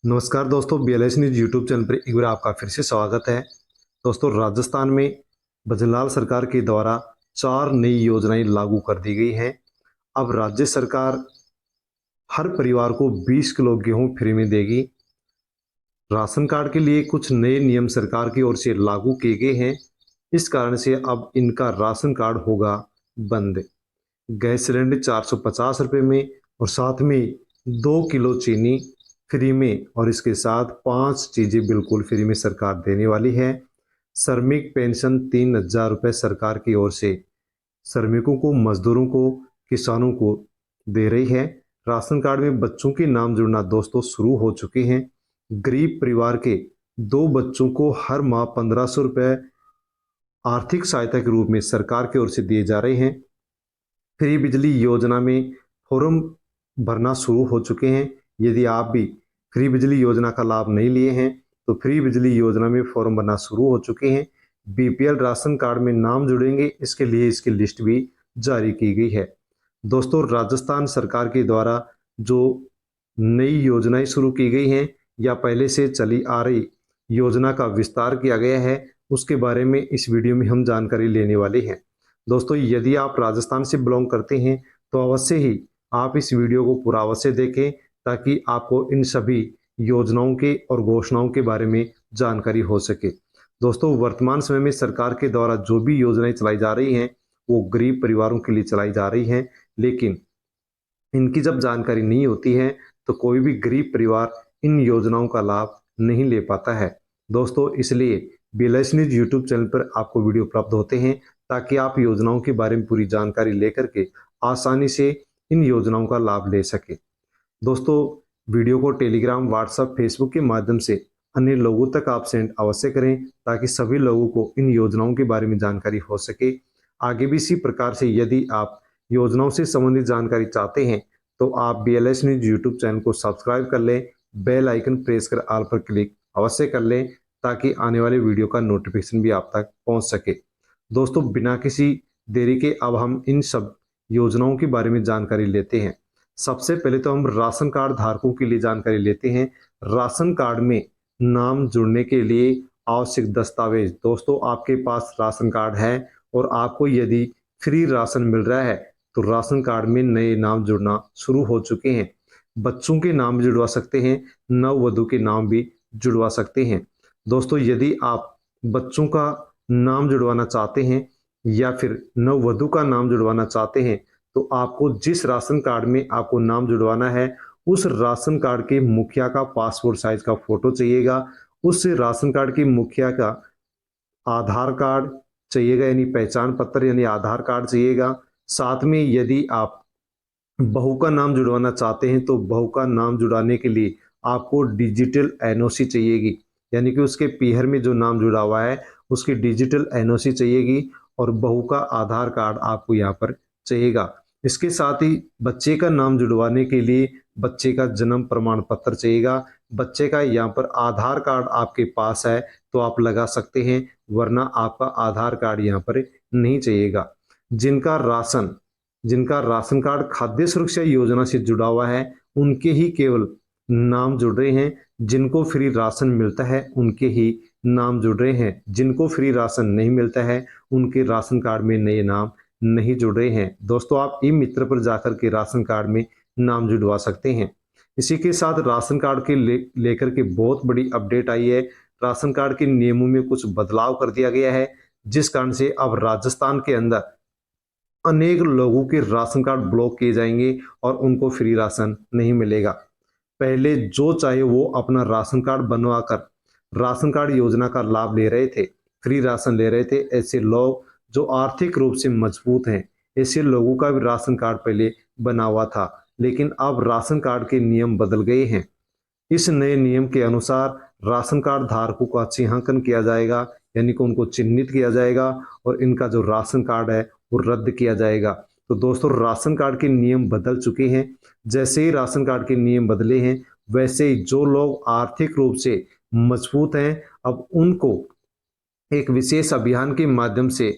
नमस्कार दोस्तों, BLS news YouTube channel पर एक बार आपका फिर से स्वागत है। दोस्तों, राजस्थान में भजनलाल सरकार के द्वारा 4 नई योजनाएं लागू कर दी गई हैं। अब राज्य सरकार हर परिवार को 20 किलो गेहूं फ्री में देगी। राशन कार्ड के लिए कुछ नए नियम सरकार की ओर से लागू किए गए हैं। इस कारण से अब इनका राशन कार्ड होगा बंद। गैस सिलेंडर 450 रुपये में और साथ में 2 किलो चीनी फ्री में, और इसके साथ 5 चीज़ें बिल्कुल फ्री में सरकार देने वाली है। श्रमिक पेंशन 3,000 रुपये सरकार की ओर से श्रमिकों को, मजदूरों को, किसानों को दे रही है। राशन कार्ड में बच्चों के नाम जुड़ना दोस्तों शुरू हो चुके हैं। गरीब परिवार के 2 बच्चों को हर माह 1,500 रुपये आर्थिक सहायता के रूप में सरकार की ओर से दिए जा रहे हैं। फ्री बिजली योजना में फॉर्म भरना शुरू हो चुके हैं। यदि आप भी फ्री बिजली योजना का लाभ नहीं लिए हैं तो फ्री बिजली योजना में फॉर्म भरना शुरू हो चुके हैं। BPL राशन कार्ड में नाम जुड़ेंगे, इसके लिए इसकी लिस्ट भी जारी की गई है। दोस्तों, राजस्थान सरकार के द्वारा जो नई योजनाएं शुरू की गई हैं या पहले से चली आ रही योजना का विस्तार किया गया है, उसके बारे में इस वीडियो में हम जानकारी लेने वाले हैं। दोस्तों, यदि आप राजस्थान से बिलोंग करते हैं तो अवश्य ही आप इस वीडियो को पूरा अवश्य देखें, ताकि आपको इन सभी योजनाओं के और घोषणाओं के बारे में जानकारी हो सके। दोस्तों, वर्तमान समय में सरकार के द्वारा जो भी योजनाएं चलाई जा रही हैं वो गरीब परिवारों के लिए चलाई जा रही हैं, लेकिन इनकी जब जानकारी नहीं होती है तो कोई भी गरीब परिवार इन योजनाओं का लाभ नहीं ले पाता है। दोस्तों, इसलिए BLS न्यूज यूट्यूब चैनल पर आपको वीडियो उपलब्ध होते हैं, ताकि आप योजनाओं के बारे में पूरी जानकारी लेकर के आसानी से इन योजनाओं का लाभ ले सके। दोस्तों, वीडियो को टेलीग्राम, व्हाट्सएप, फेसबुक के माध्यम से अन्य लोगों तक आप सेंड अवश्य करें, ताकि सभी लोगों को इन योजनाओं के बारे में जानकारी हो सके। आगे भी इसी प्रकार से यदि आप योजनाओं से संबंधित जानकारी चाहते हैं तो आप BLS न्यूज यूट्यूब चैनल को सब्सक्राइब कर लें, बेल आइकन प्रेस कर ऑल पर क्लिक अवश्य कर लें, ताकि आने वाले वीडियो का नोटिफिकेशन भी आप तक पहुंच सके। दोस्तों, बिना किसी देरी के अब हम इन सब योजनाओं के बारे में जानकारी लेते हैं। सबसे पहले तो हम राशन कार्ड धारकों के लिए जानकारी लेते हैं। राशन कार्ड में नाम जुड़ने के लिए आवश्यक दस्तावेज, दोस्तों आपके पास राशन कार्ड है और आपको यदि फ्री राशन मिल रहा है तो राशन कार्ड में नए नाम जुड़ना शुरू हो चुके हैं। बच्चों के नाम भी जुड़वा सकते हैं, नववधु के नाम भी जुड़वा सकते हैं। दोस्तों, यदि आप बच्चों का नाम जुड़वाना चाहते हैं या फिर नववधु का नाम जुड़वाना चाहते हैं तो आपको जिस राशन कार्ड में आपको नाम जुड़वाना है उस राशन कार्ड के मुखिया का पासपोर्ट साइज का फोटो चाहिएगा। उस राशन कार्ड के मुखिया का आधार कार्ड चाहिएगा, यानी पहचान पत्र यानी आधार कार्ड चाहिएगा। साथ में यदि आप बहू का नाम जुड़वाना चाहते हैं तो बहू का नाम जुड़ाने के लिए आपको डिजिटल NOC चाहिएगी, यानी कि उसके पीहर में जो नाम जुड़ा हुआ है उसकी डिजिटल NOC चाहिएगी, और बहू का आधार कार्ड आपको यहाँ पर चाहिएगा। इसके साथ ही बच्चे का नाम जुड़वाने के लिए बच्चे का जन्म प्रमाण पत्र चाहिएगा। बच्चे का यहाँ पर आधार कार्ड आपके पास है तो आप लगा सकते हैं, वरना आपका आधार कार्ड यहाँ पर नहीं चाहिएगा। जिनका राशन कार्ड खाद्य सुरक्षा योजना से जुड़ा हुआ है उनके ही केवल नाम जुड़ रहे हैं। जिनको फ्री राशन मिलता है उनके ही नाम जुड़ रहे हैं। जिनको फ्री राशन नहीं मिलता है उनके राशन कार्ड में नए नाम नहीं जुड़ रहे हैं। दोस्तों, आप ई मित्र पर जाकर के राशन कार्ड में नाम जुड़वा सकते हैं। इसी के साथ राशन कार्ड के लेकर के बहुत बड़ी अपडेट आई है। राशन कार्ड के नियमों में कुछ बदलाव कर दिया गया है, जिस कारण से अब राजस्थान के अंदर अनेक लोगों के राशन कार्ड ब्लॉक किए जाएंगे और उनको फ्री राशन नहीं मिलेगा। पहले जो चाहे वो अपना राशन कार्ड बनवा कर राशन कार्ड योजना का लाभ ले रहे थे, फ्री राशन ले रहे थे। ऐसे लोग जो आर्थिक रूप से मजबूत हैं, ऐसे लोगों का भी राशन कार्ड पहले बना हुआ था, लेकिन अब राशन कार्ड के नियम बदल गए हैं। इस नए नियम के अनुसार राशन कार्ड धारकों का चिन्हांकन किया जाएगा, यानी कि उनको चिन्हित किया जाएगा और इनका जो राशन कार्ड है वो रद्द किया जाएगा। तो दोस्तों, राशन कार्ड के नियम बदल चुके हैं। जैसे ही राशन कार्ड के नियम बदले हैं, वैसे ही जो लोग आर्थिक रूप से मजबूत हैं अब उनको एक विशेष अभियान के माध्यम से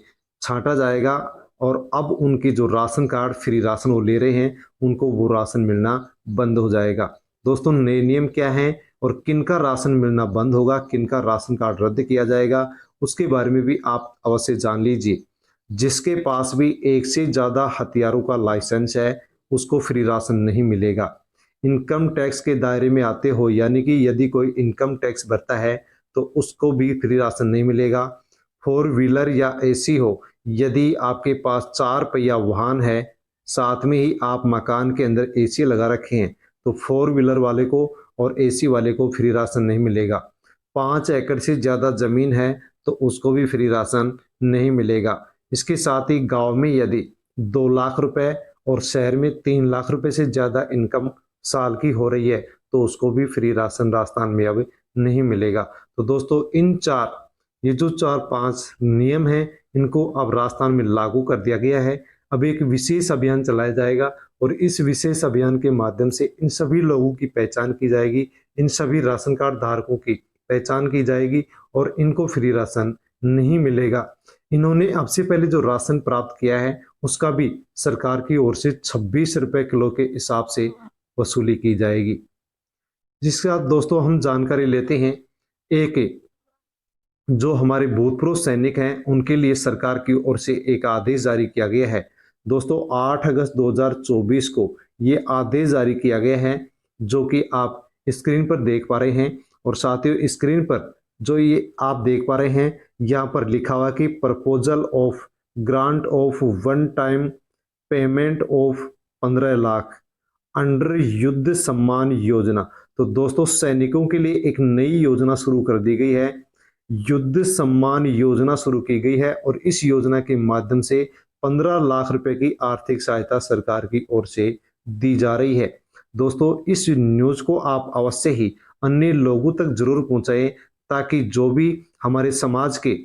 छांटा जाएगा, और अब उनके जो राशन कार्ड फ्री राशन वो ले रहे हैं उनको वो राशन मिलना बंद हो जाएगा। दोस्तों, नए नियम क्या हैं और किन का राशन मिलना बंद होगा, किन का राशन कार्ड रद्द किया जाएगा, उसके बारे में भी आप अवश्य जान लीजिए। जिसके पास भी एक से ज़्यादा हथियारों का लाइसेंस है उसको फ्री राशन नहीं मिलेगा। इनकम टैक्स के दायरे में आते हो, यानी कि यदि कोई इनकम टैक्स भरता है तो उसको भी फ्री राशन नहीं मिलेगा। फोर व्हीलर या एसी हो, यदि आपके पास 4 पहिया वाहन है, साथ में ही आप मकान के अंदर एसी लगा रखे हैं, तो फोर व्हीलर वाले को और एसी वाले को फ्री राशन नहीं मिलेगा। 5 एकड़ से ज़्यादा ज़मीन है तो उसको भी फ्री राशन नहीं मिलेगा। इसके साथ ही गांव में यदि 2 लाख रुपए और शहर में 3 लाख रुपए से ज़्यादा इनकम साल की हो रही है तो उसको भी फ्री राशन राजस्थान में अब नहीं मिलेगा। तो दोस्तों ये जो 4-5 नियम हैं इनको अब राजस्थान में लागू कर दिया गया है। अब एक विशेष अभियान चलाया जाएगा और इस विशेष अभियान के माध्यम से इन सभी लोगों की पहचान की जाएगी, इन सभी राशन कार्ड धारकों की पहचान की जाएगी और इनको फ्री राशन नहीं मिलेगा। इन्होंने अब से पहले जो राशन प्राप्त किया है उसका भी सरकार की ओर से 26 रुपए किलो के हिसाब से वसूली की जाएगी। जिसके बाद दोस्तों हम जानकारी लेते हैं, एक जो हमारे भूतपूर्व सैनिक हैं उनके लिए सरकार की ओर से एक आदेश जारी किया गया है। दोस्तों 8 अगस्त 2024 को ये आदेश जारी किया गया है जो कि आप स्क्रीन पर देख पा रहे हैं। और साथियों स्क्रीन पर जो ये आप देख पा रहे हैं यहाँ पर लिखा हुआ कि proposal of grant of one time payment of 15 lakh under युद्ध सम्मान योजना। तो दोस्तों सैनिकों के लिए एक नई योजना शुरू कर दी गई है, युद्ध सम्मान योजना शुरू की गई है और इस योजना के माध्यम से 15 लाख रुपए की आर्थिक सहायता सरकार की ओर से दी जा रही है। दोस्तों इस न्यूज को आप अवश्य ही अन्य लोगों तक जरूर पहुंचाएं ताकि जो भी हमारे समाज के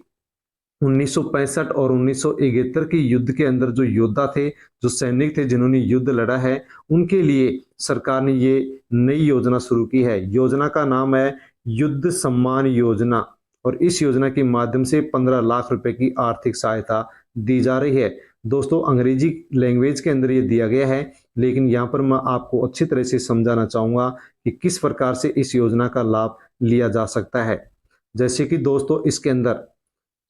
1965 और 1971 के युद्ध के अंदर जो योद्धा थे, जो सैनिक थे जिन्होंने युद्ध लड़ा है, उनके लिए सरकार ने ये नई योजना शुरू की है। योजना का नाम है युद्ध सम्मान योजना और इस योजना के माध्यम से 15 लाख रुपए की आर्थिक सहायता दी जा रही है। दोस्तों अंग्रेजी लैंग्वेज के अंदर ये दिया गया है, लेकिन यहाँ पर मैं आपको अच्छी तरह से समझाना चाहूँगा कि किस प्रकार से इस योजना का लाभ लिया जा सकता है। जैसे कि दोस्तों इसके अंदर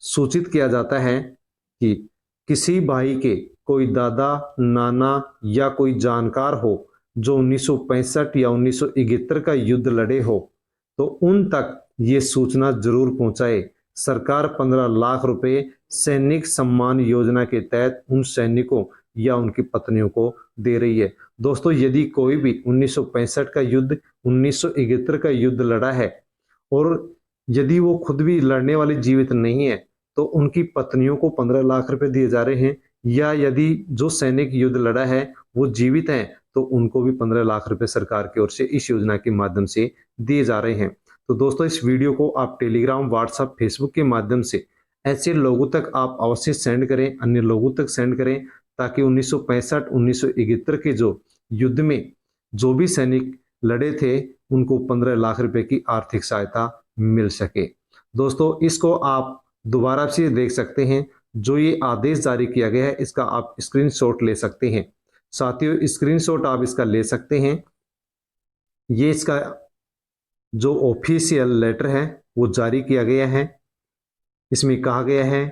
सूचित किया जाता है कि किसी भाई के कोई दादा, नाना या कोई जानकार हो जो 1965 या 1971 का युद्ध लड़े हो तो उन तक ये सूचना जरूर पहुंचाए। सरकार 15 लाख रुपए सैनिक सम्मान योजना के तहत उन सैनिकों या उनकी पत्नियों को दे रही है। दोस्तों यदि कोई भी 1965 का युद्ध, 1971 का युद्ध लड़ा है और यदि वो खुद भी लड़ने वाले जीवित नहीं है तो उनकी पत्नियों को 15 लाख रुपए दिए जा रहे हैं, या यदि जो सैनिक युद्ध लड़ा है वो जीवित हैं तो उनको भी 15 लाख रुपए सरकार की ओर से इस योजना के माध्यम से दिए जा रहे हैं। तो दोस्तों इस वीडियो को आप टेलीग्राम, व्हाट्सएप, फेसबुक के माध्यम से ऐसे लोगों तक आप अवश्य सेंड करें, अन्य लोगों तक सेंड करें ताकि 1965, 1971 के जो युद्ध में जो भी सैनिक लड़े थे उनको 15 लाख रुपए की आर्थिक सहायता मिल सके। दोस्तों इसको आप दोबारा से देख सकते हैं, जो ये आदेश जारी किया गया है इसका आप स्क्रीनशॉट ले सकते हैं। साथियों स्क्रीनशॉट आप इसका ले सकते हैं। ये इसका जो ऑफिशियल लेटर है वो जारी किया गया है। इसमें कहा गया है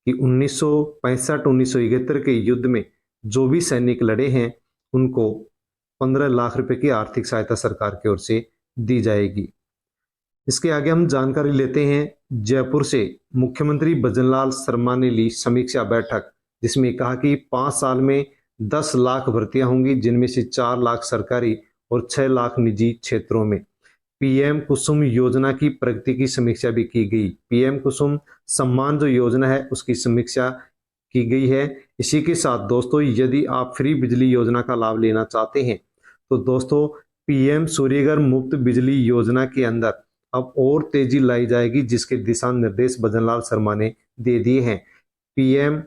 कि 1965-1971 के युद्ध में जो भी सैनिक लड़े हैं उनको 15 लाख रुपए की आर्थिक सहायता सरकार की ओर से दी जाएगी। इसके आगे हम जानकारी लेते हैं जयपुर से। मुख्यमंत्री भजनलाल शर्मा ने ली समीक्षा बैठक जिसमें कहा कि 5 साल में 10 लाख भर्तियां होंगी, जिनमें से 4 लाख सरकारी और 6 लाख निजी क्षेत्रों में। पीएम कुसुम योजना की प्रगति की समीक्षा भी की गई। पीएम कुसुम सम्मान जो योजना है उसकी समीक्षा की गई है। इसी के साथ दोस्तों यदि आप फ्री बिजली योजना का लाभ लेना चाहते हैं तो दोस्तों पीएम सूर्यघर मुफ्त बिजली योजना के अंदर अब और तेजी लाई जाएगी, जिसके दिशा निर्देश भजनलाल शर्मा ने दे दिए हैं। पीएम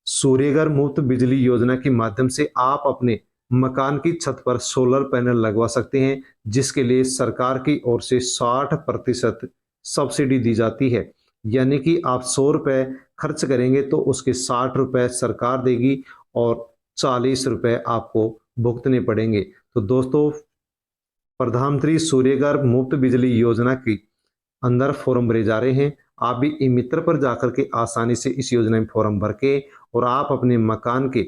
सूर्यघर मुफ्त बिजली योजना के माध्यम से आप अपने मकान की छत पर सोलर पैनल लगवा सकते हैं, जिसके लिए सरकार की ओर से 60% सब्सिडी दी जाती है। यानी कि आप 100 रुपये खर्च करेंगे तो उसके 60 रुपये सरकार देगी और 40 रुपये आपको भुगतने पड़ेंगे। तो दोस्तों प्रधानमंत्री सूर्यघर मुफ्त बिजली योजना के अंदर फॉर्म भरे जा रहे हैं। आप भी ई मित्र पर जाकर के आसानी से इस योजना में फॉर्म भर के और आप अपने मकान के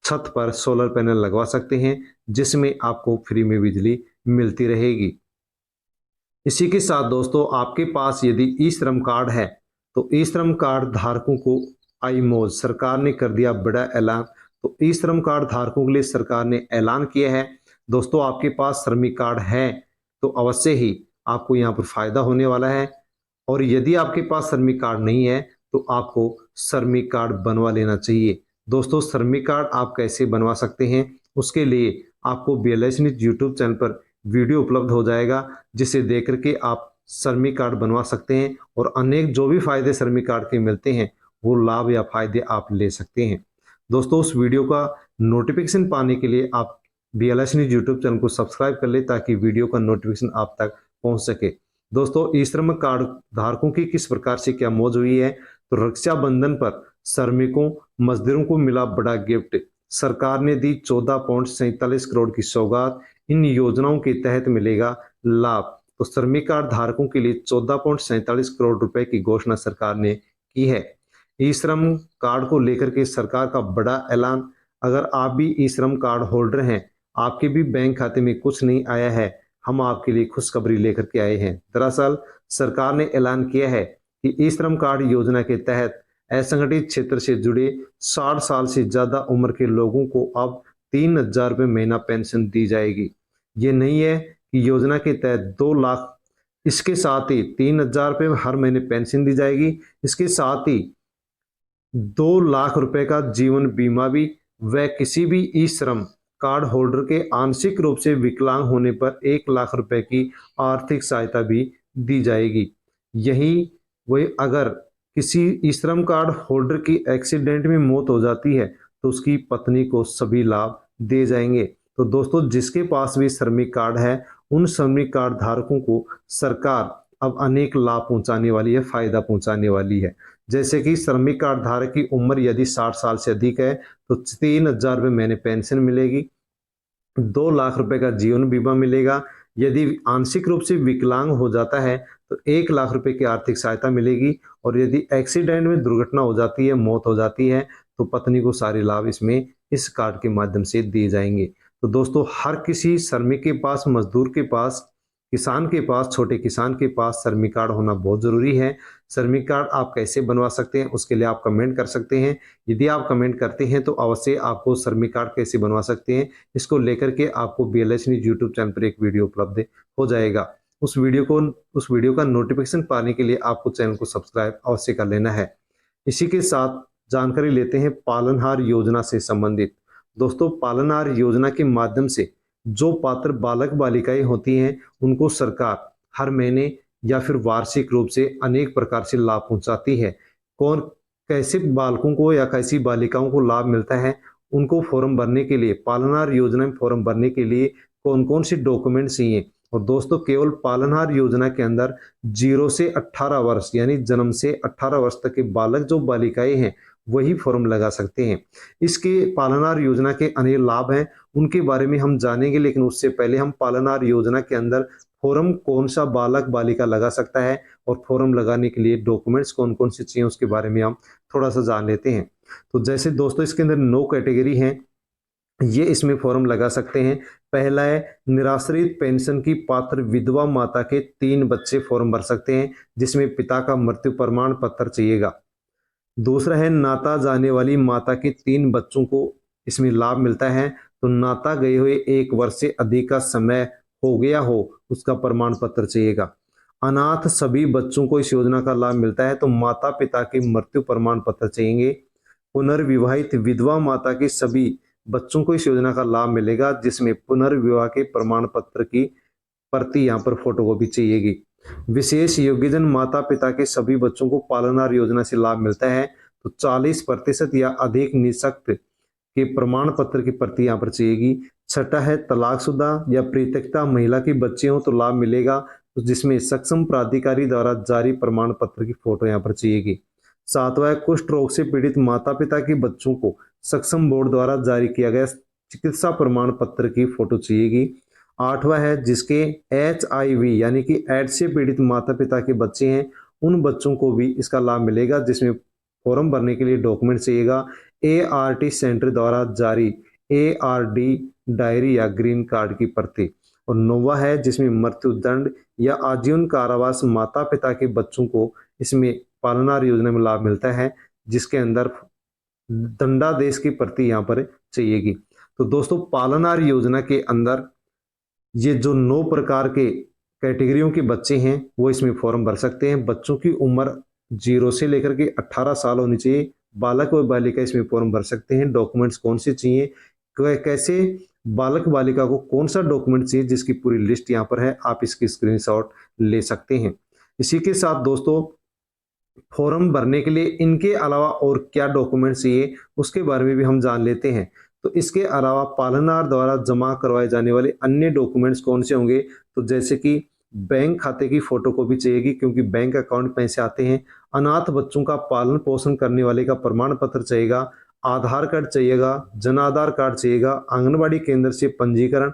छत पर सोलर पैनल लगवा सकते हैं, जिसमें आपको फ्री में बिजली मिलती रहेगी। इसी के साथ दोस्तों, आपके पास यदि ई श्रम कार्ड है तो ई श्रम कार्ड धारकों को आई मौज, सरकार ने कर दिया बड़ा ऐलान। तो ई श्रम कार्ड धारकों के लिए सरकार ने ऐलान किया है। दोस्तों, आपके पास श्रमिक कार्ड है तो अवश्य ही आपको यहाँ पर फायदा होने वाला है, और यदि आपके पास श्रमिक कार्ड नहीं है तो आपको श्रमिक कार्ड बनवा लेना चाहिए। दोस्तों, श्रमिक कार्ड आप कैसे बनवा सकते हैं, उसके लिए आपको BLS न्यूज़ यूट्यूब चैनल पर वीडियो उपलब्ध हो जाएगा, जिसे देख करके आप श्रमिक कार्ड बनवा सकते हैं और अनेक जो भी फायदे श्रमिक कार्ड के मिलते हैं वो लाभ या फायदे आप ले सकते हैं। दोस्तों, उस वीडियो का नोटिफिकेशन पाने के लिए आप BLS न्यूज़ यूट्यूब चैनल को सब्सक्राइब कर ले, ताकि वीडियो का नोटिफिकेशन आप तक पहुंच सके। दोस्तों, ई श्रम कार्ड धारकों की किस प्रकार से क्या मौज हुई है, तो रक्षाबंधन पर श्रमिकों मजदूरों को मिला बड़ा गिफ्ट। सरकार ने दी 14.47 करोड़ की सौगात। इन योजनाओं के तहत मिलेगा लाभ। तो श्रमिक कार्ड धारकों के लिए 14.47 करोड़ रुपए की घोषणा सरकार ने की है। ई श्रम कार्ड को लेकर के सरकार का बड़ा ऐलान। अगर आप भी ई श्रम कार्ड होल्डर हैं, आपके भी बैंक खाते में कुछ नहीं आया है, हम आपके लिए खुशखबरी लेकर के आए हैं। दरअसल सरकार ने ऐलान किया है कि ई श्रम कार्ड योजना के तहत असंगठित क्षेत्र से जुड़े 60 साल से ज्यादा उम्र के लोगों को अब 3,000 रुपये महीना पेंशन दी जाएगी। ये नहीं है कि योजना के तहत 2 लाख, इसके साथ ही 3,000 रुपये हर महीने पेंशन दी जाएगी। इसके साथ ही 2 लाख रुपए का जीवन बीमा भी, व किसी भी ई श्रम कार्ड होल्डर के आंशिक रूप से विकलांग होने पर 1 लाख रुपए की आर्थिक सहायता भी दी जाएगी। यही वही अगर किसी ई श्रम कार्ड होल्डर की एक्सीडेंट में मौत हो जाती है तो उसकी पत्नी को सभी लाभ दिए जाएंगे। तो दोस्तों, जिसके पास भी श्रमिक कार्ड है, उन श्रमिक कार्ड धारकों को सरकार अब अनेक लाभ पहुंचाने वाली है, फायदा पहुंचाने वाली है। जैसे कि श्रमिक कार्ड धारक की उम्र यदि 60 साल से अधिक है तो 3,000 रुपये महीने पेंशन मिलेगी, 2 लाख रुपए का जीवन बीमा मिलेगा। यदि आंशिक रूप से विकलांग हो जाता है तो 1 लाख रुपए की आर्थिक सहायता मिलेगी, और यदि एक्सीडेंट में दुर्घटना हो जाती है, मौत हो जाती है, तो पत्नी को सारे लाभ इसमें इस कार्ड के माध्यम से दिए जाएंगे। तो दोस्तों, हर किसी श्रमिक के पास, मजदूर के पास, किसान के पास, छोटे किसान के पास श्रमिक कार्ड होना बहुत जरूरी है। श्रमिक कार्ड आप कैसे बनवा सकते हैं, उसके लिए आप कमेंट कर सकते हैं। यदि आप कमेंट करते हैं तो अवश्य आपको श्रमिक कार्ड कैसे बनवा सकते हैं, इसको लेकर के आपको BLS न्यूज़ यूट्यूब चैनल पर एक वीडियो उपलब्ध हो जाएगा। उस वीडियो का नोटिफिकेशन पाने के लिए आपको चैनल को सब्सक्राइब अवश्य कर लेना है। इसी के साथ जानकारी लेते हैं पालनहार योजना से संबंधित। दोस्तों, पालनहार योजना के माध्यम से जो पात्र बालक बालिकाएं होती हैं, उनको सरकार हर महीने या फिर वार्षिक रूप से अनेक प्रकार से लाभ पहुंचाती है। कौन कैसे बालकों को या कैसी बालिकाओं को लाभ मिलता है, उनको फॉर्म भरने के लिए, पालनहार योजना में फॉर्म भरने के लिए कौन कौन से डॉक्यूमेंट चाहिए। और दोस्तों, केवल पालनहार योजना के अंदर 0 से 18 वर्ष यानी जन्म से 18 वर्ष तक के बालक जो बालिकाएं हैं वही फॉर्म लगा सकते हैं। इसके पालनहार योजना के अनेक लाभ हैं, उनके बारे में हम जानेंगे, लेकिन उससे पहले हम पालनहार योजना के अंदर फॉर्म कौन सा बालक बालिका लगा सकता है और फॉर्म लगाने के लिए डॉक्यूमेंट्स कौन कौन से चाहिए, उसके बारे में हम थोड़ा सा जान लेते हैं। तो जैसे दोस्तों, इसके अंदर 9 कैटेगरी हैं, ये इसमें फॉर्म लगा सकते हैं। पहला है निराश्रित पेंशन की पात्र विधवा माता के 3 बच्चे फॉर्म भर सकते हैं, जिसमें पिता का मृत्यु प्रमाण पत्र चाहिएगा। दूसरा है नाता जाने वाली माता के 3 बच्चों को इसमें लाभ मिलता है, तो नाता गए हुए 1 वर्ष से अधिक का समय हो गया हो, उसका प्रमाण पत्र चाहिएगा। अनाथ सभी बच्चों को इस योजना का लाभ मिलता है, तो माता पिता के मृत्यु प्रमाण पत्र चाहिए। पुनर्विवाहित विधवा माता के सभी बच्चों को इस योजना का लाभ मिलेगा, जिसमें पुनर्विवाह के प्रमाण पत्र की प्रति यहाँ पर फोटोकॉपी चाहिएगी। विशेष योग्यजन माता पिता के सभी बच्चों को पालनहार योजना से लाभ मिलता है, तो 40% या अधिक निःशक्त के प्रमाण पत्र की प्रति यहाँ पर चाहिएगी। छठा है तलाकशुदा या परित्यक्ता महिला के बच्चे हो तो लाभ मिलेगा, तो जिसमें सक्षम प्राधिकारी द्वारा जारी प्रमाण पत्र की फोटो यहाँ पर चाहिएगी। सातवां है कुष्ठ रोग से पीड़ित माता पिता के बच्चों को सक्षम बोर्ड द्वारा जारी किया गया चिकित्सा प्रमाण पत्र की फोटो चाहिएगी। 8वां है जिसके HIV यानी कि एड्स से पीड़ित माता पिता के बच्चे हैं, उन बच्चों को भी इसका लाभ मिलेगा, जिसमें फॉर्म भरने के लिए डॉक्यूमेंट चाहिएगा ART सेंटर द्वारा जारी ARD डायरी या ग्रीन कार्ड की प्रति। और 9वां है जिसमें मृत्युदंड या आजीवन कारावास माता पिता के बच्चों को इसमें पालनार योजना में लाभ मिलता है, जिसके अंदर दंडादेश की प्रति यहाँ पर चाहिएगी। तो दोस्तों पालनार योजना के अंदर ये जो 9 प्रकार के कैटेगरियों के बच्चे हैं वो इसमें फॉर्म भर सकते हैं। बच्चों की उम्र 0 से लेकर के 18 साल होनी चाहिए। बालक व बालिका इसमें फॉर्म भर सकते हैं। डॉक्यूमेंट्स कौन से चाहिए, कैसे बालक बालिका को कौन सा डॉक्यूमेंट चाहिए, जिसकी पूरी लिस्ट यहाँ पर है, आप इसकी स्क्रीनशॉट ले सकते हैं। इसी के साथ दोस्तों फॉर्म भरने के लिए इनके अलावा और क्या डॉक्यूमेंट चाहिए उसके बारे में भी हम जान लेते हैं। तो इसके अलावा पालनहार द्वारा जमा करवाए जाने वाले अन्य डॉक्यूमेंट्स कौन से होंगे, तो जैसे कि बैंक खाते की फोटोकॉपी चाहिएगी, क्योंकि बैंक अकाउंट पैसे आते हैं। अनाथ बच्चों का पालन पोषण करने वाले का प्रमाण पत्र चाहिएगा। आधार कार्ड चाहिएगा, जन आधार कार्ड चाहिएगा। आंगनबाड़ी केंद्र से पंजीकरण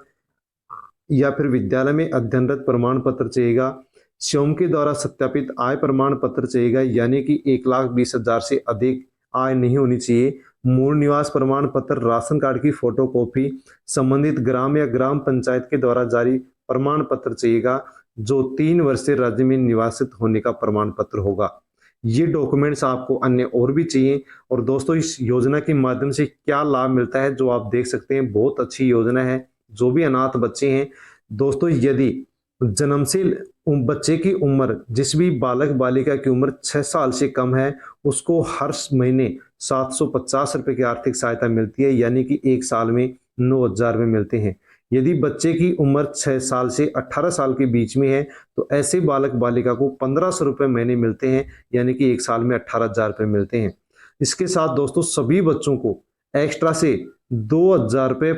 या फिर विद्यालय में अध्ययनरत प्रमाण पत्र चाहिएगा। स्वयं के द्वारा सत्यापित आय प्रमाण पत्र चाहिएगा, यानी कि 1,20,000 से अधिक आय नहीं होनी चाहिए। मूल निवास प्रमाण पत्र, राशन कार्ड की फोटोकॉपी, संबंधित ग्राम या ग्राम पंचायत के द्वारा जारी प्रमाण पत्र चाहिएगा, जो 3 वर्ष से राज्य में निवासित होने का प्रमाण पत्र होगा। ये डॉक्यूमेंट्स आपको अन्य और भी चाहिए। और दोस्तों इस योजना के माध्यम से क्या लाभ मिलता है, जो आप देख सकते हैं, बहुत अच्छी योजना है। जो भी अनाथ बच्चे हैं दोस्तों, यदि जन्म से बच्चे की उम्र, जिस भी बालक बालिका की उम्र 6 साल से कम है, उसको हर महीने 750 रुपए की आर्थिक सहायता मिलती है, यानी कि 1 साल में 9,000 रुपये मिलते हैं। यदि बच्चे की उम्र 6 साल से 18 साल के बीच में है, तो ऐसे बालक बालिका को 1,500 रुपये महीने मिलते हैं, यानी कि 1 साल में 18,000 रुपये मिलते हैं। इसके साथ दोस्तों सभी बच्चों को एक्स्ट्रा से 2,000 रुपये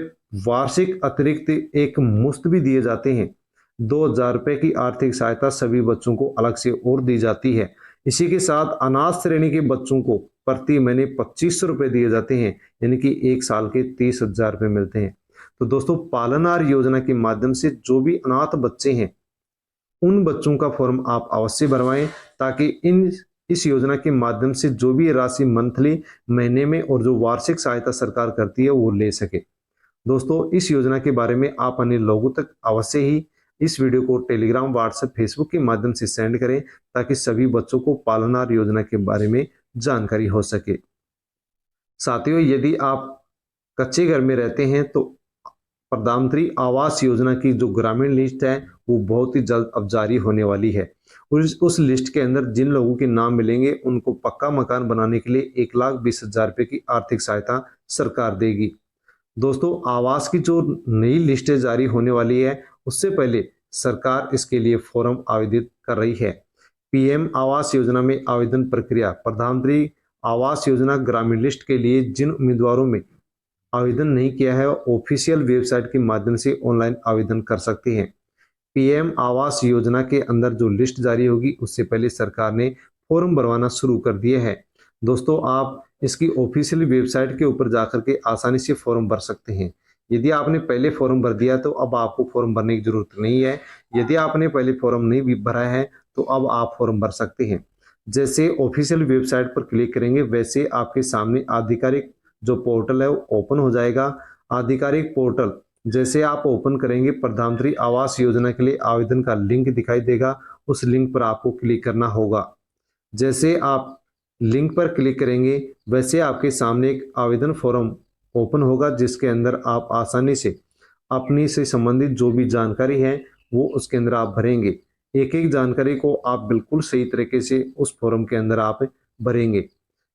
वार्षिक अतिरिक्त एक मुफ्त भी दिए जाते हैं। 2,000 रुपये की आर्थिक सहायता सभी बच्चों को अलग से और दी जाती है। इसी के साथ अनाथ श्रेणी के बच्चों को प्रति महीने 2,500 रुपये दिए जाते हैं, यानी कि 1 साल के 30,000 रुपये मिलते हैं। तो दोस्तों पालनहार योजना के माध्यम से जो भी अनाथ बच्चे हैं, उन बच्चों का फॉर्म आप अवश्य भरवाएं, ताकि इस योजना के माध्यम से जो भी राशि मंथली, महीने में और जो वार्षिक सहायता सरकार करती है वो ले सके। दोस्तों इस योजना के बारे में आप अन्य लोगों तक अवश्य ही इस वीडियो को टेलीग्राम, व्हाट्सएप, फेसबुक के माध्यम से सेंड करें, ताकि सभी बच्चों को पालनहार योजना के बारे में जानकारी हो सके। साथियों यदि आप कच्चे घर में रहते हैं तो प्रधानमंत्री आवास योजना की जो ग्रामीण लिस्ट है वो बहुत ही जल्द अब जारी होने वाली है। उस लिस्ट के अंदर जिन लोगों के नाम मिलेंगे उनको पक्का मकान बनाने के लिए 1,20,000 रुपये की आर्थिक सहायता सरकार देगी। दोस्तों आवास की जो नई लिस्टें जारी होने वाली है, उससे पहले सरकार इसके लिए फॉर्म आवेदित कर रही है। PM आवास योजना में आवेदन प्रक्रिया, प्रधानमंत्री आवास योजना ग्रामीण लिस्ट के लिए जिन उम्मीदवारों में आवेदन नहीं किया है, ऑफिशियल वेबसाइट के माध्यम से ऑनलाइन आवेदन कर सकते हैं। PM आवास योजना के अंदर जो लिस्ट जारी होगी उससे पहले सरकार ने फॉर्म भरवाना शुरू कर दिए है। दोस्तों आप इसकी ऑफिशियल वेबसाइट के ऊपर जाकर के आसानी से फॉर्म भर सकते हैं। यदि आपने पहले फॉर्म भर दिया तो अब आपको फॉर्म भरने की जरूरत नहीं है। यदि आपने पहले फॉर्म नहीं भी भरा है तो अब आप फॉर्म भर सकते हैं। जैसे ऑफिशियल वेबसाइट पर क्लिक करेंगे वैसे आपके सामने आधिकारिक जो पोर्टल है वो ओपन हो जाएगा। आधिकारिक पोर्टल जैसे आप ओपन करेंगे, प्रधानमंत्री आवास योजना के लिए आवेदन का लिंक दिखाई देगा, उस लिंक पर आपको क्लिक करना होगा। जैसे आप लिंक पर क्लिक करेंगे वैसे आपके सामने एक आवेदन फॉर्म ओपन होगा, जिसके अंदर आप आसानी से अपनी से संबंधित जो भी जानकारी है वो उसके अंदर आप भरेंगे। एक एक जानकारी को आप बिल्कुल सही तरीके से उस फॉर्म के अंदर आप भरेंगे।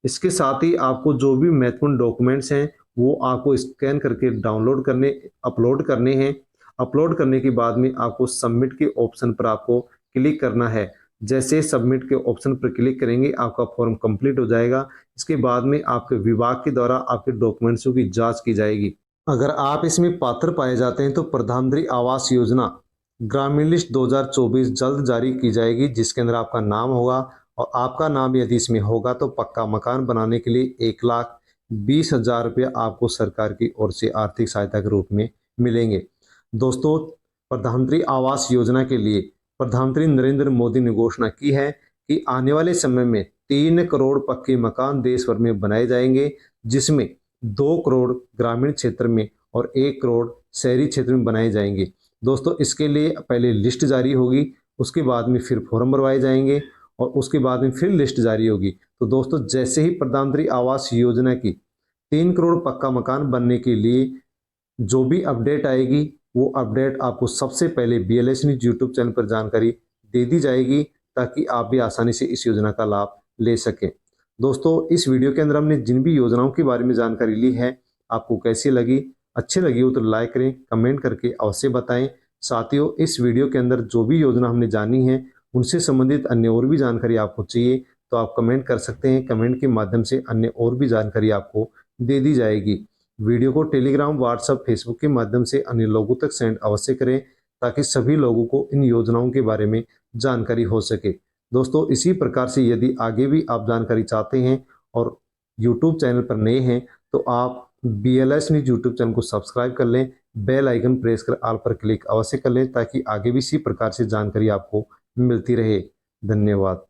इसके साथ ही आपको जो भी महत्वपूर्ण डॉक्यूमेंट्स हैं वो आपको स्कैन करके डाउनलोड करने, अपलोड करने हैं। अपलोड करने के बाद में आपको सबमिट के ऑप्शन पर आपको क्लिक करना है। जैसे सबमिट के ऑप्शन पर क्लिक करेंगे आपका फॉर्म कंप्लीट हो जाएगा। इसके बाद में आपके विभाग के द्वारा आपके डॉक्यूमेंट्सों की जांच की जाएगी। अगर आप इसमें पात्र पाए जाते हैं तो प्रधानमंत्री आवास योजना ग्रामीण लिस्ट 2024 जल्द जारी की जाएगी, जिसके अंदर आपका नाम होगा और आपका नाम यदि इसमें होगा तो पक्का मकान बनाने के लिए 1,20,000 रुपये आपको सरकार की ओर से आर्थिक सहायता के रूप में मिलेंगे। दोस्तों प्रधानमंत्री आवास योजना के लिए प्रधानमंत्री नरेंद्र मोदी ने घोषणा की है कि आने वाले समय में 3 करोड़ पक्के मकान देश भर में बनाए जाएंगे, जिसमें 2 करोड़ ग्रामीण क्षेत्र में और 1 करोड़ शहरी क्षेत्र में बनाए जाएंगे। दोस्तों, इसके लिए पहले लिस्ट जारी होगी, उसके बाद में फिर फॉर्म भरवाए जाएंगे और उसके बाद में फिर लिस्ट जारी होगी। तो दोस्तों, जैसे ही प्रधानमंत्री आवास योजना की 3 करोड़ पक्का मकान बनने के लिए जो भी अपडेट आएगी, वो अपडेट आपको सबसे पहले BLS न्यूज यूट्यूब चैनल पर जानकारी दे दी जाएगी, ताकि आप भी आसानी से इस योजना का लाभ ले सकें। दोस्तों, इस वीडियो के अंदर हमने जिन भी योजनाओं के बारे में जानकारी ली है, आपको कैसी लगी? अच्छी लगी हो तो लाइक करें, कमेंट करके अवश्य बताएं। साथियों, इस वीडियो के अंदर जो भी योजना हमने जानी है, उनसे संबंधित अन्य और भी जानकारी आपको चाहिए तो आप कमेंट कर सकते हैं। कमेंट के माध्यम से अन्य और भी जानकारी आपको दे दी जाएगी। वीडियो को टेलीग्राम, व्हाट्सएप, फेसबुक के माध्यम से अन्य लोगों तक सेंड अवश्य करें, ताकि सभी लोगों को इन योजनाओं के बारे में जानकारी हो सके। दोस्तों, इसी प्रकार से यदि आगे भी आप जानकारी चाहते हैं और यूट्यूब चैनल पर नए हैं, तो आप BLS न्यूज यूट्यूब चैनल को सब्सक्राइब कर लें, बेल आइकन प्रेस कर ऑल पर क्लिक अवश्य कर लें, ताकि आगे भी इसी प्रकार से जानकारी आपको मिलती रहे। धन्यवाद।